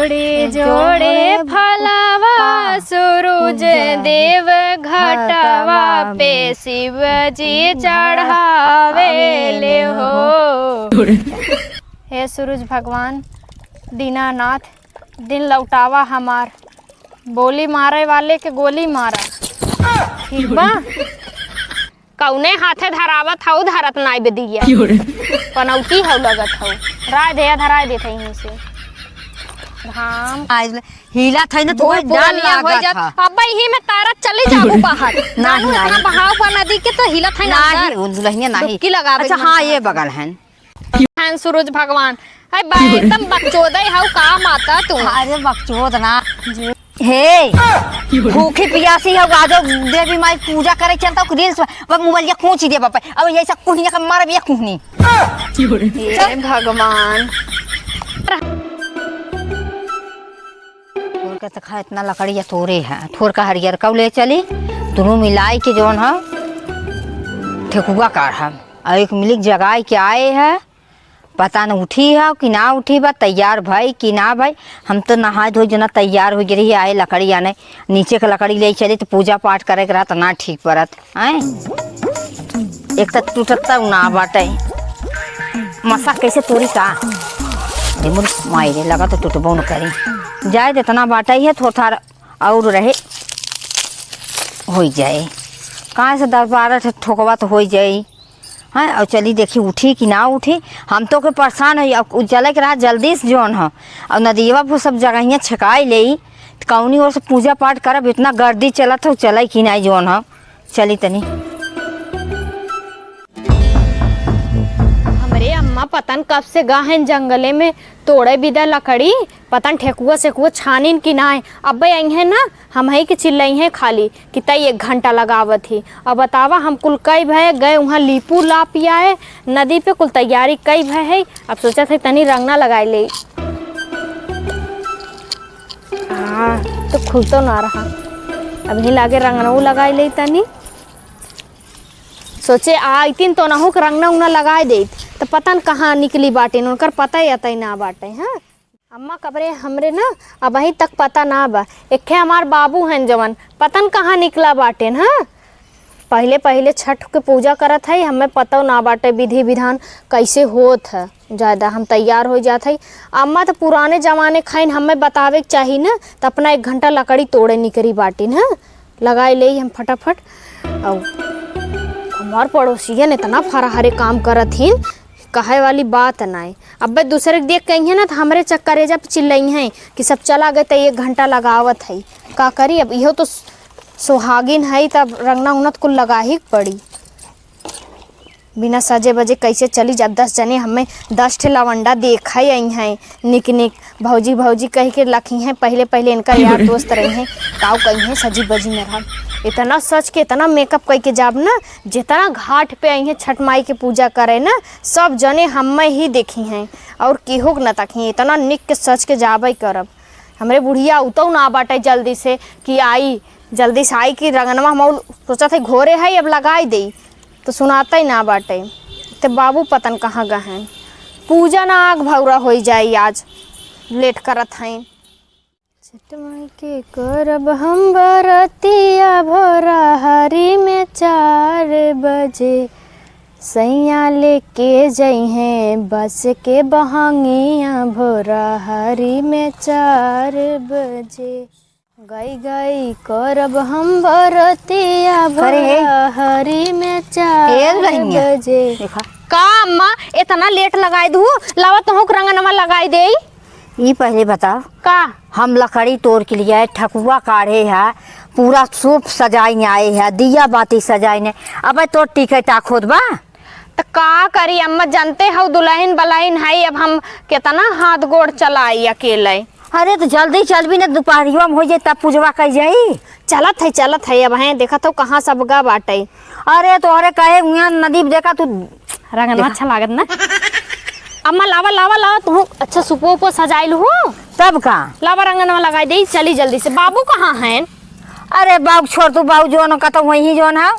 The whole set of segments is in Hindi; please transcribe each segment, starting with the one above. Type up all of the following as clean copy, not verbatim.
जोड़े जोड़े फलवा सूरज देव घटवा पे शिव जी चढ़ावे ले हो। हे सूरज भगवान दीनानाथ दिन लौटावा हमार, बोली मारे वाले के गोली मारा। ठीक बा कौने हाथे धरावत हऊ धरत नाई बेदिया पनौती हऊ लगत हऊ राय दे धराय देत हई से धाम हीला थई न तो डाल लागत था। अब ही में तारा चली जाबू बाहर नहीं नहीं बहाव पर नदी के तो हिलत है नहीं दुल्हनिया नहीं की लगावे। अच्छा हाँ ये बगल है सूरज भगवान है भाई एकदम बकचोदे हऊ काम आता तू। अरे बकचोद ना हे भूखी पियासी हो गाजो देवी माई पूजा करे चलता रील्स अब मोबाइल खूंची दे बापा अब ऐसा कुहनी का मार बिया कुहनी हे भगवान तोर के तखा इतना लकड़ी या तोरे है थोर का हरियर कब ले चली दोनों मिलाई के जोन है ठेकुआ काढ़ हम और एक मिलिक जगाई के आए है पता न उठी है कि ना उठी बा तैयार भाई कि ना भाई। हम तो नहाए धोए जना तैयार हो गई आए लकड़ी आने नीचे का लकड़ी ले चली तो पूजा पाठ करे के रहता ना ठीक पड़त आए एक तक टूटता ना बाटे मसा कैसे तोरी का मायरे लगा तो टूटबो न करी जाए इतना बाटा ही है थोड़ा और रहे हो जाए कहाँ से 10-12 ठोकवा तो हो जाए। हाँ और चली देखी उठी कि ना उठी हम तो के परेशान है अब चले के रहा जल्दी से जोन है और नदिया पर सब जगह छकाई ले कौनी और से पूजा पाठ करब इतना गर्दी चलत हो चले कि नहीं जोन है चली तनी। हमरे अम्मा पतन कब से गाहन जंगले में तोड़े बिदा लकड़ी पतन ठेकुआ सेकुआ छानिन कि ना अब आई है ना हम ही के चिल्लाई है खाली कि तई 1 घंटा लगावत ही। अब बतावा हम कुल कई भय गए वहाँ लीपू ला पियाए नदी पे कुल तैयारी कई भय है। अब सोचा थे तनी रंगना लगाए ले तो खुल तो ना रहा अभी लागे रंगना लगाए ले तनी सोचे आईतीन तो नहुक रंगना उंगना लगाए दे तो पता न कहाँ निकली बाटे उनकर पता ही आता ना बाटे। हाँ अम्मा कबरे हमरे ना अब अभी तक पता ना बा एक हमार बाबू हैं जवन पता न कहाँ निकला बाटे। हाँ पहले पहले छठ के पूजा करत है हमें पता ना बाटे विधि विधान कैसे होत है ज़्यादा हम तैयार हो जात है। अम्मा तो पुराने जमाने खाइन हमें बतावे चाहिए ना तो अपना 1 घंटा लकड़ी तोड़े निकली बाटी। हाँ लगाए ले हम फटाफट और हमार पड़ोसियन इतना फराहरे काम करत ही कहे वाली बात नाई। अब दूसरे के देख कही है ना तो हमारे चक्करेजा पे चिल्लाई हैं कि सब चला गए तो 1 घंटा लगावत है का करी। अब इहो तो सुहागिन है तब रंगना उंगना कुल लगा ही पड़ी बिना सजे बजे कैसे चली जा 10 जने हमें 10 ठे लवंडा देखा ही आई हैं निक निक भौजी भौजी कह के लखी हैं पहले पहले इनका यार दोस्त रही हैं ताऊ कही हैं सजी बजी में रहा इतना सच के इतना मेकअप कह के जाब ना जितना घाट पे आई हैं छठ माई के पूजा करे ना सब जने हमें ही देखी हैं और केहो न तकी इतना निक के सच के जाब करब। हमरे बुढ़िया उतो ना बाटे जल्दी से कि आई जल्दी से आई कि रंगनवा हम सोचा थे घोरे है अब लगाई दे तो सुनाता ही ना बाटे तो बाबू पतन कहाँ गए हैं पूजा ना आग भौरा हो जाए आज लेट करत हैं। छठ माई के करब हम बरतिया भोरा हरी में 4 बजे सैया लेके जई हैं बस के बहंगिया भोरा हरी में 4 बजे गई गई करब हम बरतिया भोरा हरी में 4 बजे। का अम्मा इतना लेट लगाई दू लावा तो रंगनवा लगाई दे ये पहले बताओ का हम लकड़ी तोड़ के लिए ठकुआ काढ़े है पूरा सूप सजाई आए है दिया बाती सजाई ने अब तो टिकट खोद बा तो का करी अम्मा जानते हो दुल्हन बलाइन है अब हम कितना हाथ गोड़ चलाई अकेले। अरे तो जल्दी चल भी ना दोपहरिया में हो जाए तब पूजवा कर जाई चलत है अब हैं देखा तो कहाँ सब गा बाटे। अरे तो अरे कहे नदी देखा तू रंगना अच्छा लागत ना अम्मा लावा लावा लावा तू अच्छा सुपो उपो सजाइल हो तब का लावा रंगनवा लगाई दे चली जल्दी से। बाबू कहाँ हैं? अरे बाबू छोड़ तू बाबू जोन का तो वही जोन है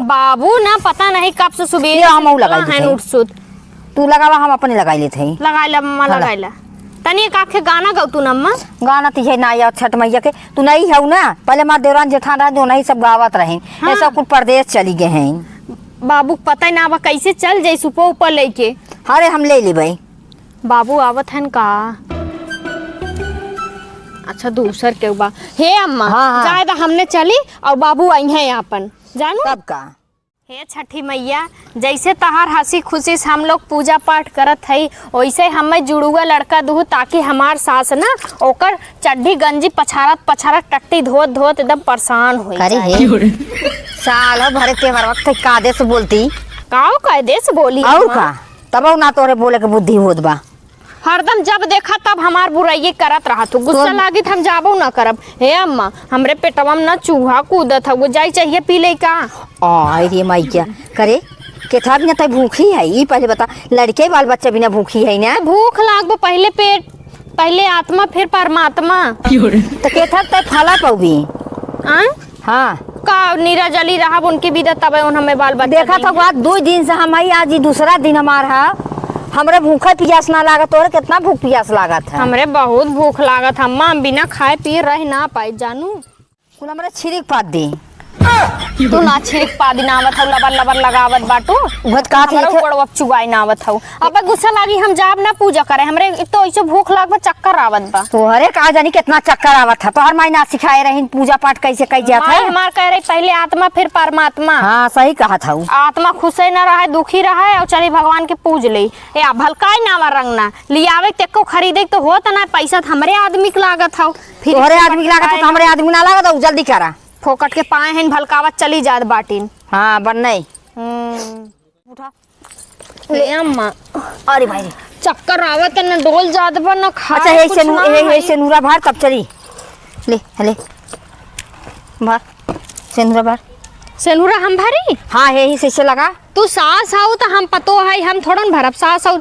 बाबू ना पता नहीं कब से सुबह हम लगाई हैं उठसुत तू लगावा हम अपने लगाई लेते हैं लगाई ला मम्मा लगाई ला तनी एक आखे गाना गाऊ तू नम्मा। गाना तुझे ना याद छठ मैया के तू नहीं है ना, पहले हमारे देवरान जेठान रहा जो नहीं सब गावत रहे। हाँ। ऐसा कुछ परदेश चली गए हैं। बाबू पता ना बा कैसे चल जाई सुपो ऊपर लेके। अरे हम ले ली भाई। बाबू आवत हन का? अच्छा दूसर के बा। हे अम्मा हाँ। जाए तो हमने चली और बाबू आई है अपन जानू कब का? हे छठी मैया, जैसे तहार हंसी खुशी से हम लोग पूजा पाठ करत हई वैसे हमें जुड़ुआ लड़का दूँ ताकि हमार सास ना ओकर चड्ढी गंजी पछारत टट्टी धोत धोत एकदम परेशान हो करे साल भरे त्योहार वक्त कादे से बोलती काओ कायदे से बोली और अम्मा। का तब ना तोरे बोले के बुद्धि होत बा। हरदम जब देखा तब हमार बुराई करत रहा तू गुस्सा लागी हम जाबो ना करब। हे अम्मा हमरे पेटवा में ना चूहा कूदत है वो जाई चाहिए पी ले का। अरे मैया करे केथा बिना तय भूखी है ई पहले बता, लड़के बाल बच्चा बिना भूखी है ना? भूख लागबो पहले पेट पहले आत्मा फिर परमात्मा। तो केथा तय फला पौबी हाँ का नीरा जली रहा उनकी भी तब हमें बाल बच्चा देखा था बात 2 दिन से हम आई, आज ही दूसरा दिन हमारा हमरे भूखा प्यास ना लागत। तोरे कितना भूख प्यास लागत है? हमरे बहुत भूख लागत अम्मा, हम बिना खाए पिए रह ना पाए जानू। कुल हमरे छिरिक पात दी तू ना छिड़क पादी ना आवत हऊ लबर लबर लगावत बाटू उगत का थी कोड़वा चुगाई ना आवत हऊ। अब गुस्सा लागी हम जाब ना पूजा करे हमरे तो ऐसे भूख लागबा चक्कर आवत बा। तोहरे का जानी कितना चक्कर आवत है। तोहर माई ना सिखाए रही पूजा पाठ कैसे कई जात माई है? हमार कह रही पहले आत्मा फिर परमात्मा। हाँ सही कहा था। आत्मा खुशे न रहे दुखी रहे और चली भगवान के पूज ले या भलकाई नावा रंगना लियावे तेको खरीदे तो होत ना पैसा हमरे आदमी के लागत हऊ। फिर तोहरे आदमी के लागत है हमरे आदमी ना लागत। जल्दी करा फोकट के पाए हैं भलकावत चली जात बाटिन। हाँ बन नहीं उठा ले अम्मा। अरे भाई चक्कर आवत न डोल जात पर न खा। अच्छा हे से नूरा भार तब चली ले ले भार से नूरा भार सेनुरा हम भरी। हाँ हे से लगा। तू सास आऊ तो हम पतो है हम थोड़न भरब सास आऊ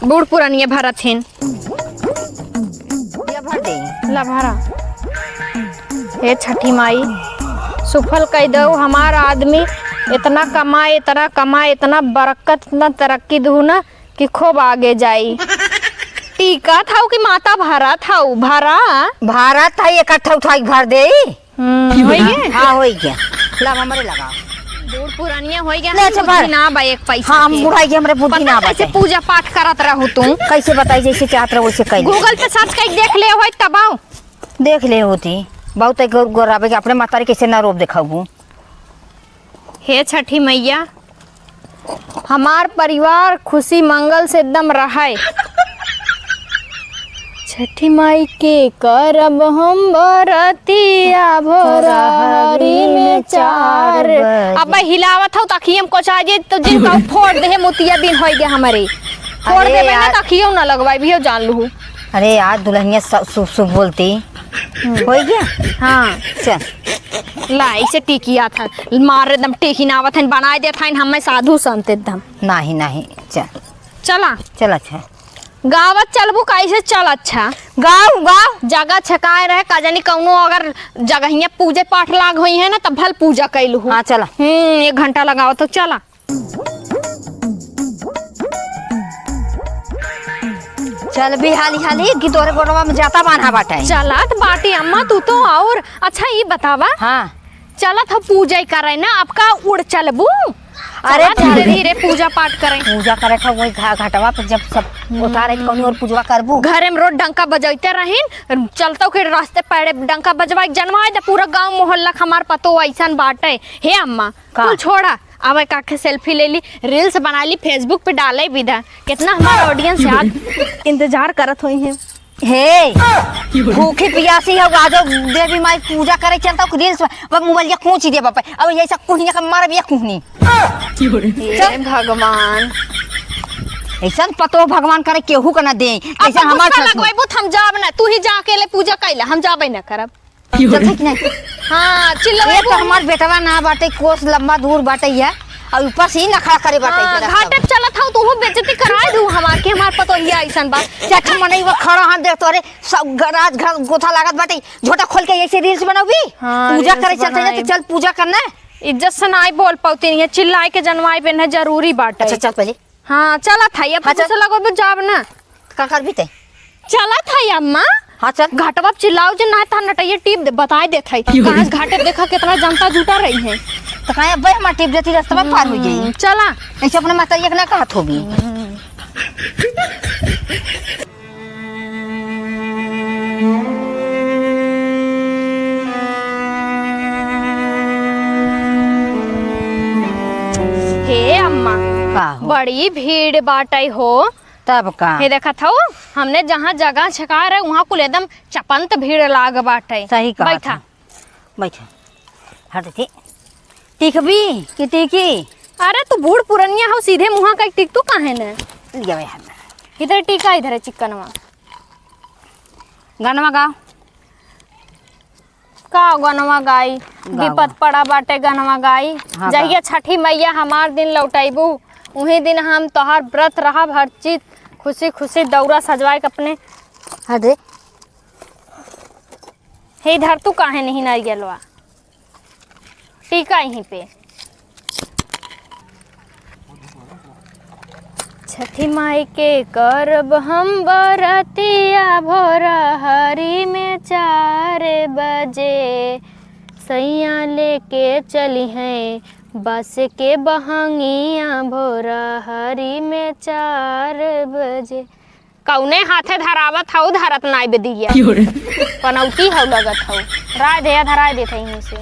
बूढ़ पुरानिया भरत हैं। ये भर दे ला भरा। हे छठी माई सुफल कह दो हमारा आदमी इतना कमाए इतना बरकत इतना तरक्की दू ना कि खूब आगे जाई। टीका था कि माता भरा था भरा भारत है इकट्ठा उठा के भर दे। होइए हाँ हो गया ला हमरे लगाओ बूढ़ पुरानिया हो गया। ले अच्छा भर ना बा एक पैसा हाँ हम बुढ़ाई के हमरे बुद्धि ना कैसे बचे। पूजा पाठ करत रहू तू कैसे बताई जैसे चाहत रहो वैसे कहीं गूगल पे सर्च कर देख ले होय तबाऊ देख ले होती बहुत गोराबे के अपने मातारी कैसे ना रोप दिखाऊ। हे छठी मैया हमार परिवार खुशी मंगल से एकदम रहे। छठी माई के करब हम बरतिया भोरारी में 4 अब हिलावत हूँ ताकि हम कोचा जे तो जिनका फोड़ दे मोतिया बिन हो गया हमारे फोड़ दे ना ताकि ना लगवाई भी हो जान लू। अरे यार दुल्हनिया शुभ शुभ बोलती हो गया। हाँ चल लाई से टिकिया था मार एकदम टेकी नावत है बनाए दे था हमें साधु संत एकदम नहीं नहीं चल चला चल अच्छा गावत चलबू कैसे चल अच्छा गाँव गाँव जगह छकाए रहे का जानी कौनो अगर जगहिया पूजे पाठ लाग हुई है ना तब भल पूजा कैलू। हाँ चला 1 घंटा लगाओ तो चला चल भी हाली हाली कि तोरे गोड़वा में जाता बांधा बाटे। चलत बाटी अम्मा तू तो और अच्छा ये बतावा। हाँ चलत हम पूजा करे ना अब का उड़ चलबू। अरे धीरे धीरे पूजा पाठ करें पूजा करे था वही घाटवा पर जब सब उतारे कौन और पूजवा करबू। घरे में रोज डंका बजते रहीन चलता के रास्ते पैरे डंका बजवा जनवा दे पूरा गांव मोहल्ला हमार पतो ऐसा बाटे। हे अम्मा तू छोड़ा अब काके सेल्फी ले ली रील्स बना ली फेसबुक पे डाले विदा कितना हमारा ऑडियंस याद इंतजार करत हुई है। हे भूखी पियासी है आजो देवी माई पूजा करे चलता रील्स पर मोबाइल या कौन चीज दे बापा अब ऐसा कुहनी का मार भी कुहनी। हे भगवान ऐसा पतो भगवान करे केहू का ना दे ऐसा हमार लगवाइबो हम जाब ना तू ही जा अकेले पूजा कैला हम जाबे ना करब। चल कि नहीं हां चिल्ला एक तो हमार बेटवा ना बाटे कोस लंबा दूर बाटे या और ऊपर से ही नखरा करे बाटे। घाटे चलत हूं तू बेइज्जती कराए दू हमार के हमार पतो ही ऐसन बात चट मने वो खड़ा हाथ दे तोरे सब गराज घर गोथा लागत बाटे झोटा खोल के ऐसे रील्स बनाबी। पूजा करे चलते हैं तो चल पूजा करना इज्जत से ना बोल पाती नहीं है चिल्लाए के जनवाई पे ना जरूरी बाटे। अच्छा चल पहले हाँ चला था ये पता से लगो जाब ना का कर भी ते चला था अम्मा। हाँ चल। घाटवा चिल्लाओ जे ना था नटैया टीप दे बताए देत है कहां घाटे देखा कितना जनता जुटा रही है। तो कहे भाई हमार टिप देती रास्ता में पार हो जाई। चला ऐसे अपने मातारिया के ना कहत होगी। हे अम्मा का हो? बड़ी भीड़ बाटई हो। तब का हे देखा था हमने जहाँ जगह छका रहे वहाँ कुल एकदम चपंत भीड़ लाग बाटे। सही कहा बैठा बैठा हट थी टिकबी कि टिकी। अरे तू बूढ़ पुरनिया हो सीधे मुँह का टिक तू काहे ने लिया भाई हम इधर टीका इधर है चिकनवा गानवा गाओ। का गनवा गाई विपत पड़ा बाटे गनवा गाई। हाँ, जहिया छठी मैया हमार दिन लौटैबू उही दिन हम तोहार व्रत रहा हर चीज खुशी खुशी दौरा सजवाए के अपने। हटे हे इधर तू काहे नहीं नारियलवा टीका यहीं पे। छठी माई के करब हम बरतिया भोर हरी में 4 बजे सैया लेके चली हैं बस के बहंगिया भोर हरी में 4 बजे। कौने हाथे धरावत हऊ धरत नाई बेदिया पनौती हऊ लगत हऊ राय दे धराय देत यहीं से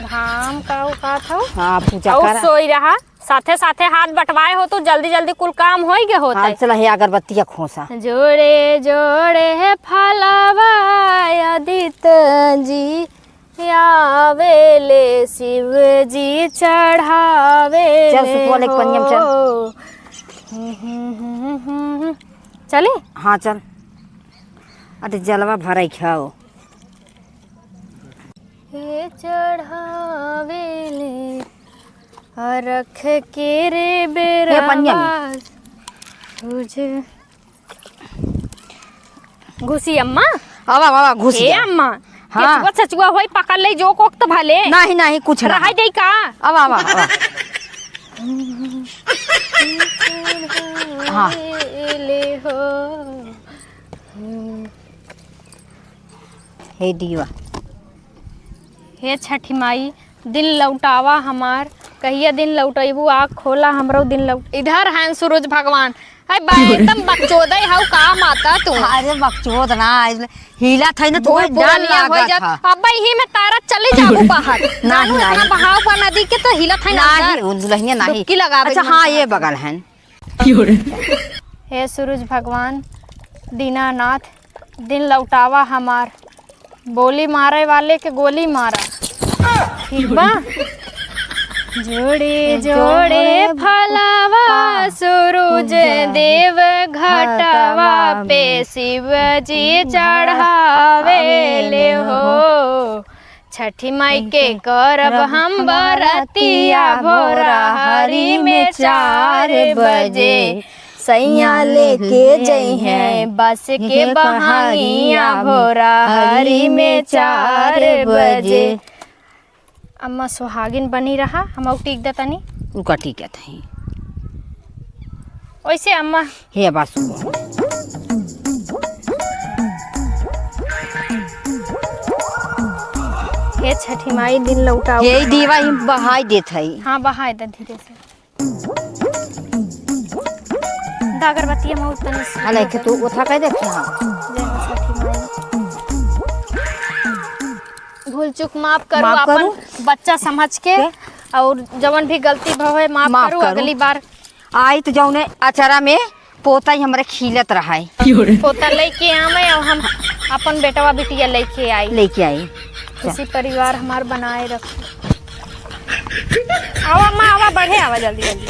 धाम का हऊ। हाँ पूजा और कर सोई रहा साथे साथे हाथ बटवाए हो तो जल्दी जल्दी कुल काम हो गए होता हाँ चला हे अगरबत्तिया खोसा। जोड़े जोड़े है फलावा आदित जी आवेले शिव जी चढ़ावे। चल सुतवा लेके पनियम चले हाँ चल। अरे जलवा भराई खाओ हे चढ़ावेले रख के रे बेरा तुझे घुसी अम्मा। आवा आवा घुस हे अम्मा हाँ। केचुआ सचुआ होई पकड़ ले जो कोक तो भले नहीं नहीं कुछ ना रहाई दे का। आवा आवा आवा हाँ ले हो हे दीवा हे छठी माई दिन लौटावा हमार कहिया दिन लौटेबू आँख खोला हमरो दिन लौट। इधर हैं सूरज भगवान है एकदम बकचोदे हाउ का माता तू। अरे बकचोद ना हिला था ना तो डर लगा था। अब ही में तारा चले जाबू बाहर नहीं नहीं बहाव पा नदी के तो हिलत है ना नहीं दुल्हनिया नहीं की लगावे। अच्छा हाँ ये बगल है। हे सूरज भगवान दीनानाथ दिन लौटावा हमार बोली मारे वाले के गोली मारा ठीक बा। जोड़े जोड़े फलावा सूरज देव घटवा पे शिव जी चढ़ावे ले हो। छठी माई के करब हम बरतिया भोरा हरी में 4 बजे सैया लेके जई हैं बस के बहानिया भोरा हरी में 4 बजे। अम्मा सुहागिन बनी रहा हम टीक दे तनी उनका टीका था वैसे अम्मा हे बस हे छठी माई दिन लौटाओ ये दीवा ही बहाई देत है। हाँ बहाई दे धीरे से अगरबत्ती हम तनी से हाले के तू उठा के देख हां जय हो छठी माई भूल चूक माफ करो माफ अपन करू? बच्चा समझ के और जवन भी गलती भवे माफ करो अगली बार आई तो जौने अचारा में पोता ही हमारे खिलत रहा है पोता लेके आवे और हम अपन बेटवा बिटिया लेके आई लेके आई इसी परिवार हमार बनाए रखो। आवा माँ आवा बढ़े आवा जल्दी जल्दी।